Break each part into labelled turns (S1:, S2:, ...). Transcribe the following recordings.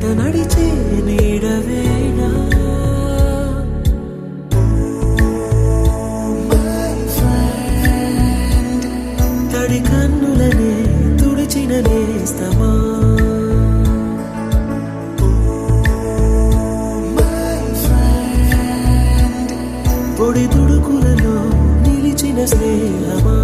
S1: వెంట నడిచే నీడవేనా తడి కన్నులనే తుడిచిన నేస్తమా పొడి తుడుకులలో నిలిచిన స్నేహమా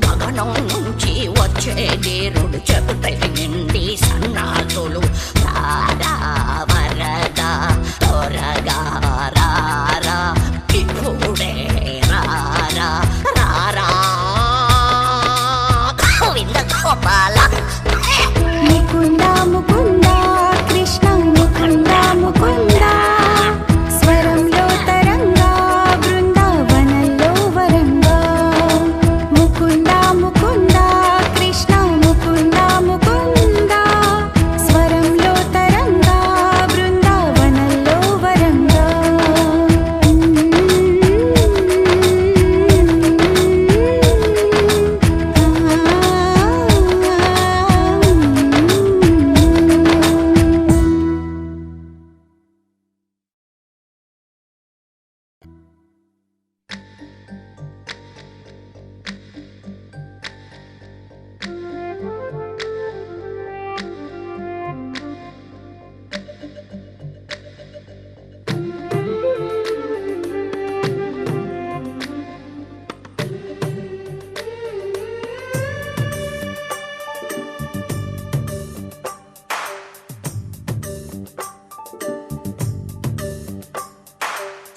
S2: గగనం నుంచి వచ్చే నీరుడు చెబుతే నిండి సన్నాసులు రారా వరదా త్వరగా రారా ఇప్పుడే రారా రారా గోవింద గోపాల
S3: ముకుంద ముకుంద కృష్ణ ముకుంద ముకుంద స్వరంలో తరంగా బృందావనంలో వరంగా ముకుంద ముకుంద కృష్ణ ముకుంద ముకుంద స్వరంలో తరంగా బృందావనంలో వరంగా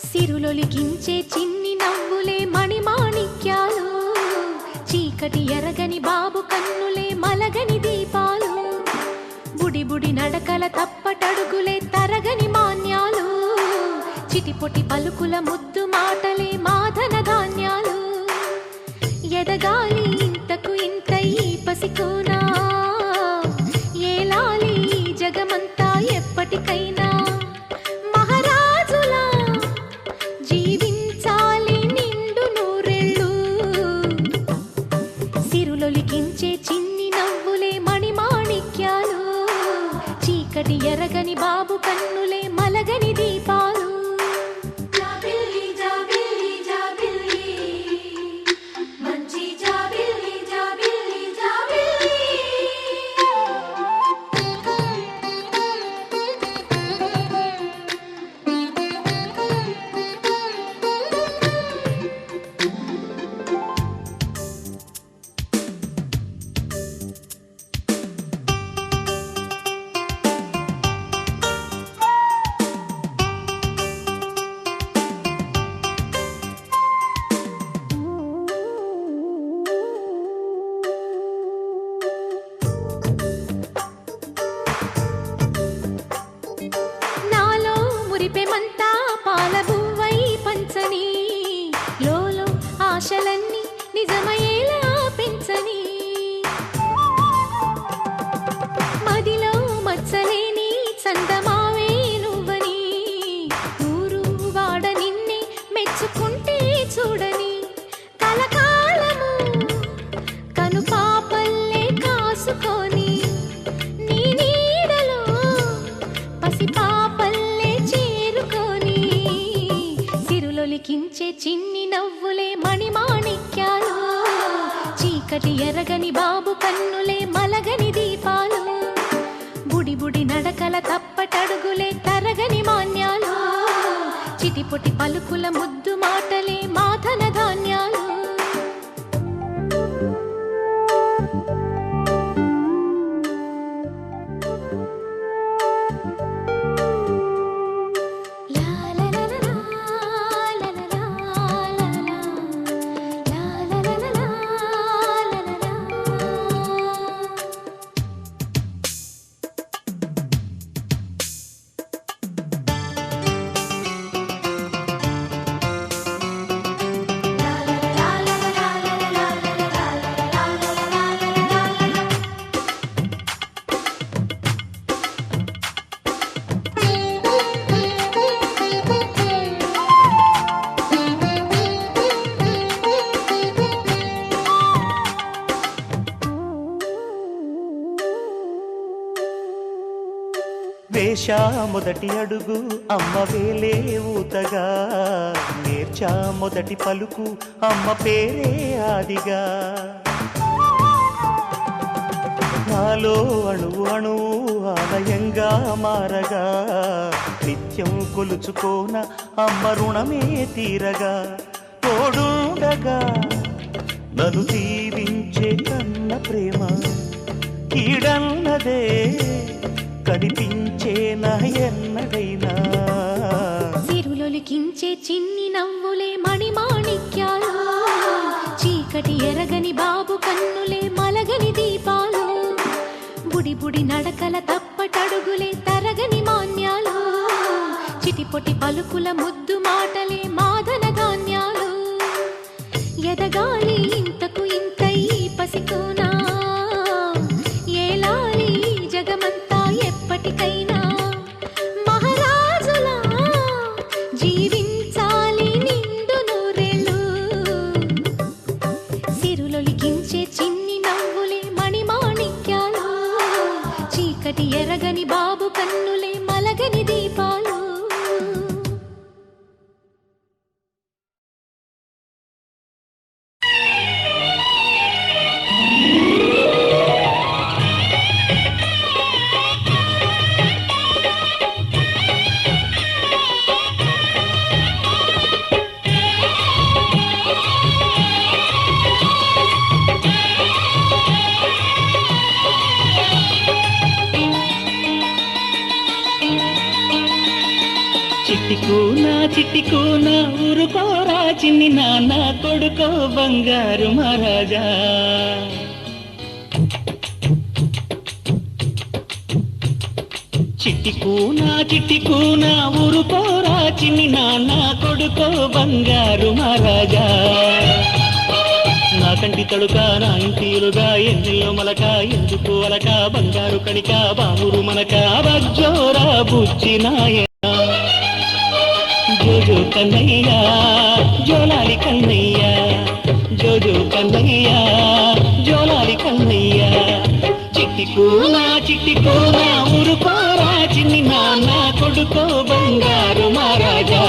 S3: సిరులొలికించే చిన్ని నవ్వులే మణిమాణిక్యాలు చీకటి ఎరగని బాబు కన్నులే మలగని దీపాలు బుడి బుడి నడకల తప్పటడుగులే తరగని మాన్యాలు చిటిపొటి పలుకుల ముద్దు మాటలే మాధన ధాన్యాలు ఎదగాలి ఇంతకు ఇంత ఈ పసికోనా ఏలాలి జగమంతా ఎప్పటికైనా మహారాజులా జీవించాలి నిండు నూరెళ్ళు సిరులొలికించే చిన్ని నవ్వులే మణిమాణిక్యాలు చీకటి ఎరగని బాబు కన్నులే మలగని దీపాలు జాబిల్లి జాబిల్లి జాబిల్లి మంచి జాబిల్లి జాబిల్లి జాబిల్లి నాలో మురిపెమంతా పాలబువ్వై పంచని లోలో ఆశలన్నీ నిజమయ్యేలా పెంచని మదిలో మచ్చలేని చందమావే నువ్వని ఊరు వాడ నిన్నే మెచ్చుకుంటే చూడని కలకాలము కను పాపల్లే కాసుకొని నీ నీడలో పసిపాపల్లే చేరుకొని సిరులొలికించే చిన్ని నవ్వులే మణిమాణిక్యాలు చీకటి ఎరగని బాబు కన్నులే మలగని దీపాలు బుడి బుడి నడకల తప్పటడుగులే తరగని మాన్యాలు చిటిపొటి పలుకుల ముద్దు మాటలే మాధన ధాన్యాలు
S1: వేశా మొదటి అడుగు అమ్మ వేలే ఊతగా నేర్చా మొదటి పలుకు అమ్మ పేరే ఆదిగా నాలో అణువు అణువు ఆలయంగా మారగా నిత్యం కొలుచుకోన అమ్మ రుణమే తీరగా తోడుండగా నన్ను దీవి ముందే కనిపించే నా ఎన్నడైనా
S3: సిరులొలికించే చిన్ని నవ్వులే మణిమాణిక్యాలు చీకటి ఎరగని బాబు కన్నులే మలగని దీపాలు బుడి బుడి నడకల తప్పటడుగులే తరగని మాన్యాలు చిటిపొటి పలుకుల ముద్దు మాటలే మాదన ధాన్యాలు ఎదగాలి ఇంతకు ఇంతై పసికోనా ఏలాలి జగమంతా ఎప్పటికైనా మహారాజులా జీవించాలి నిండు నూరేళ్ళు సిరులొలికించే చిన్ని నవ్వులే మణిమాణిక్యాలు చీకటి ఎరగని బాబు కన్నులే మలగని దీపాలు
S1: చిట్టికూనా ఊరుకోరా చిన్ని నాన్న కొడుకో బంగారు మహారాజా చిట్టికూనా ఊరుకోరా చిన్ని నాన్న కొడుకో బంగారు మహారాజా నా కంటి తడుక నా ఇంటిలుగా ఎన్నెల్లో మలక ఎందుకు అలక బంగారు కణిక బామురు మనక బజ్జోరా బుజ్జి నాయ జోజో కన్నయ్యా జోలాలి కన్నయ్యా జోజో కన్నయ్యా జోలాలి కన్నయ్యా చిట్టికూనా ఊరుకోరా చిన్ని నాన్న కొడుకో బంగారు మహారాజా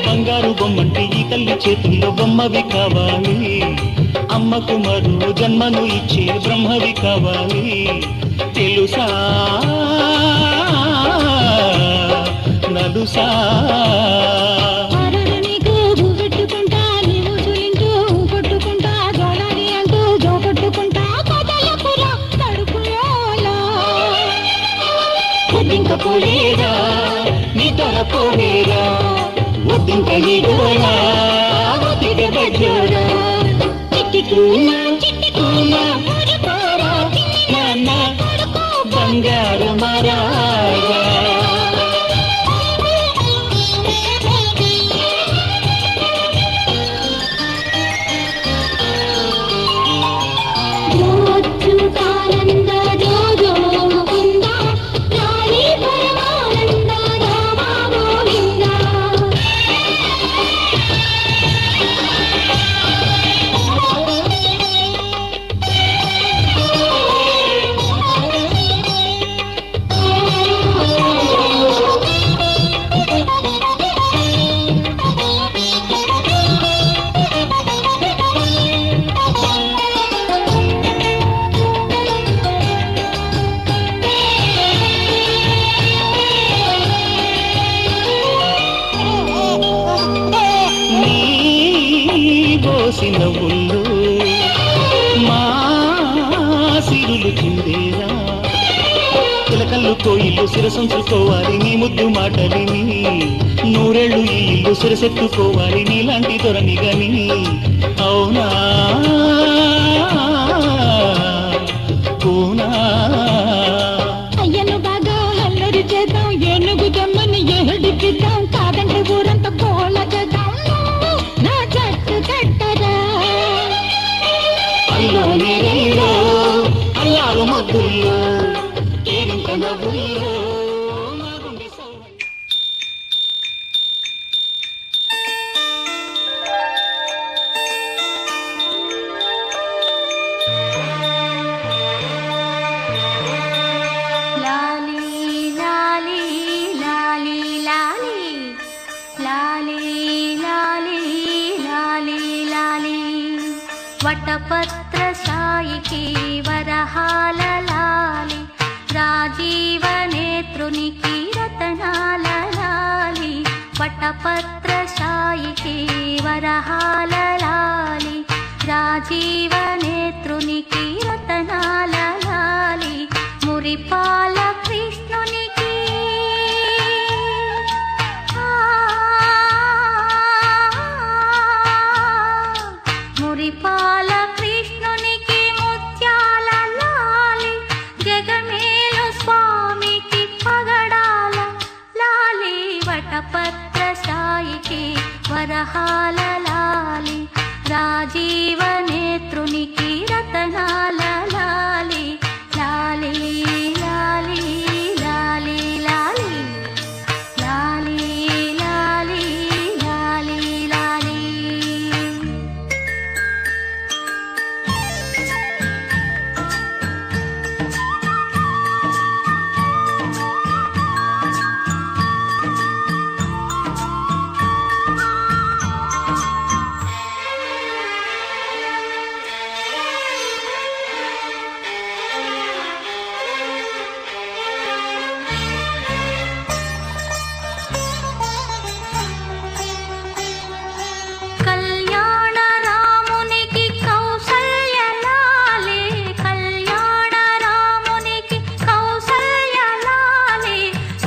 S1: బంగారు బొమ్మంటే ఈ తల్లి చేతుల్లో బొమ్మవి కావాలి అమ్మకు మరో జన్మను ఇచ్చే బ్రహ్మవి కావాలి తెలుసా నలుసా పోలేరా నిద్ర పోలేరా ఒద్దింక ఈడోరా ఒత్తిడి బజ్జోరా చిట్టికూనా ఊరుకోరా నాన్న బంగారు మహారాజా నవ్వుల్లో మా సిరులు చిందేరా చిలకల్లు కోయిల్లు శిరసంచుకోవాలి నీ ముద్దు మాటలిని నూరేళ్ళు ఈ ఇల్లు శిరసెత్తుకోవాలి నీలాంటి దొరని గని అవునా పూనా
S3: అయ్యను బాగా అల్లరి
S1: మబ్బుల్లో కేరింత నవ్వుల్లో నా గుండె సౌ-
S3: లాలీ లాలీ లాలీ లాలీ లాలీ లాలీ లాలీ లాలీ వటపత్ర సాయికి వరహాల లాలి రాజీవ నేత్రునికి రతనాల లాలి వటపత్ర సాయికి వరహాల లాలి రాజీవ నేత్రునికి రతనాల లాలి మురిపాల కృష్ణునికి మురిపాల కృష్ణునికి ముత్యాల లాలి జగమేలు స్వామికి పగడాల లాలి వటపత్ర సాయికి వరహాల లాలి రాజీవ నేత్రునికి రతనాల లాలి లాలి లాలి లాలి లాలి లాలి లాలి లాలి లాలి కళ్యాణ రామునికి కౌసల్య లాలి కళ్యాణ రామునికి కౌసల్య లాలి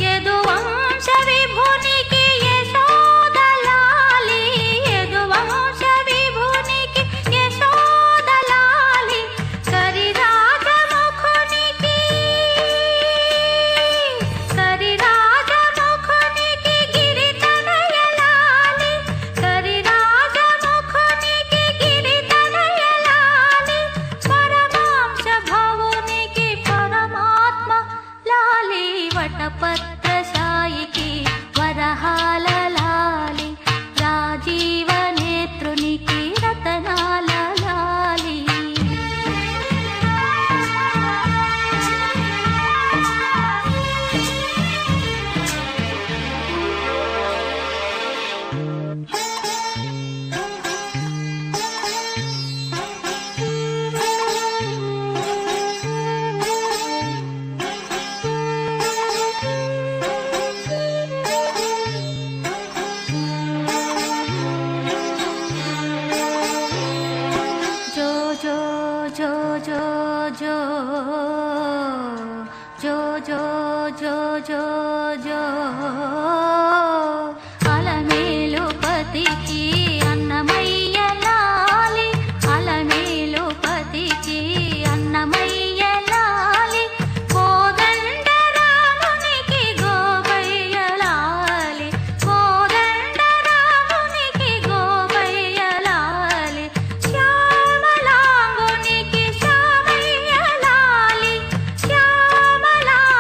S3: యదువంశ విభునికి యశోద లాలి యదువంశ విభునికి యశోద లాలి కరిరాజముఖునికి గిరితనయ లాలి కరిరాజముఖునికి గిరితనయ లాలి పరమాంశ భవునికి పరమాత్మ లాలి వటపత్ర సాయికి వరహాల లాలి రాజీవ నేత్రునికి రతనాల లాలి జో జో జో జో జో జో జో జో జో జో అలమేలు పతికి అన్నమయ్య లాలి అలమేలు పతికి అన్నమయ్య లాలి కోదండ రామునికి గోపయ్య లాలి కోదండ రామునికి గోపయ్య లాలి శ్యామలాంగునికి శ్యామయ్య లాలి శ్యామలాంగునికి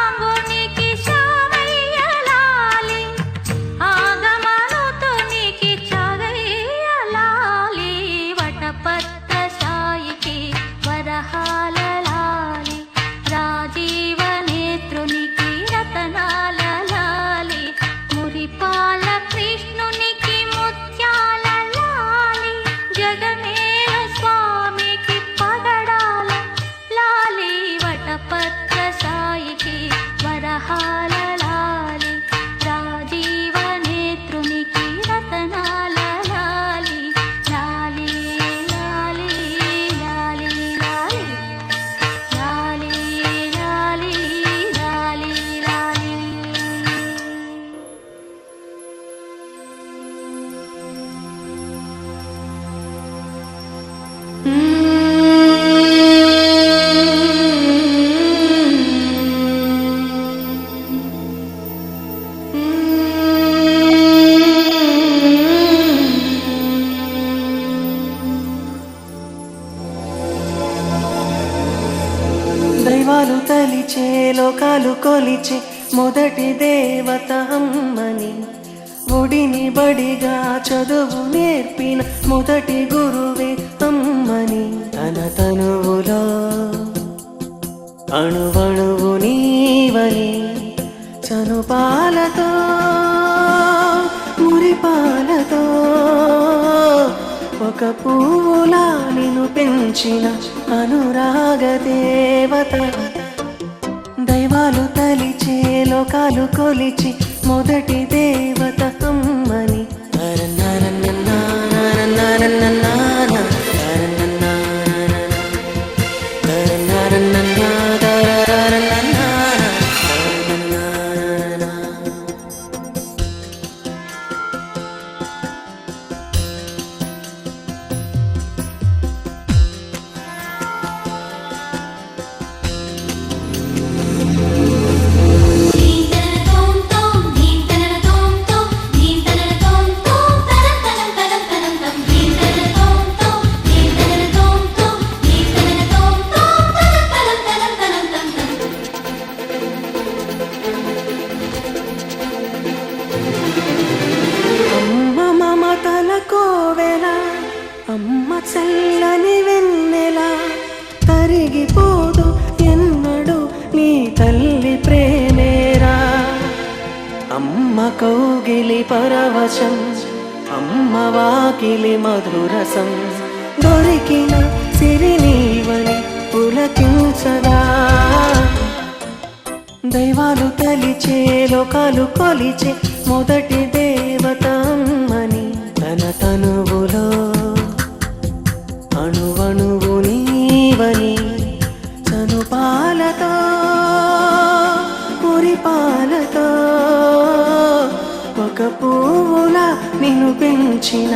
S3: శ్యామయ్య లాలి
S4: దైవాలు తలిచే లోకాలు కొలిచే మొదటి దేవత అమ్మని ఒడిని బడిగా చదువు నేర్పిన మొదటి గురువే అమ్మని తన తనువులో అణువణువు నీవని చనుపాలతో మురిపాలతో ఒక పువ్వులా నిన్ను పెంచిన అనురాగ దేవత దైవాలు తలిచే లోకాలు కొలిచి మొదటి దేవత అమ్మని అమ్మ చల్లని వెన్నెల తరిగిపోదు ఎన్నడు నీ తల్లి ప్రేమేరా అమ్మ కౌగిలి పరవశం అమ్మ వాకిలి మధురసం దొరికిన సిరి నీవని పులకించదా దైవాలు తలిచే లోకాలు కొలిచే మొదటి దేవత అమ్మని తన తనువులో అణువణువు నీవని చనుపాలతో మురిపాలతో ఒక పువ్వులా నిన్ను పెంచిన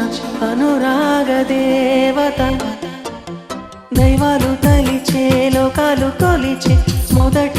S4: అనురాగ దేవత దైవాలు తలిచే లోకాలు కొలిచే మొదటి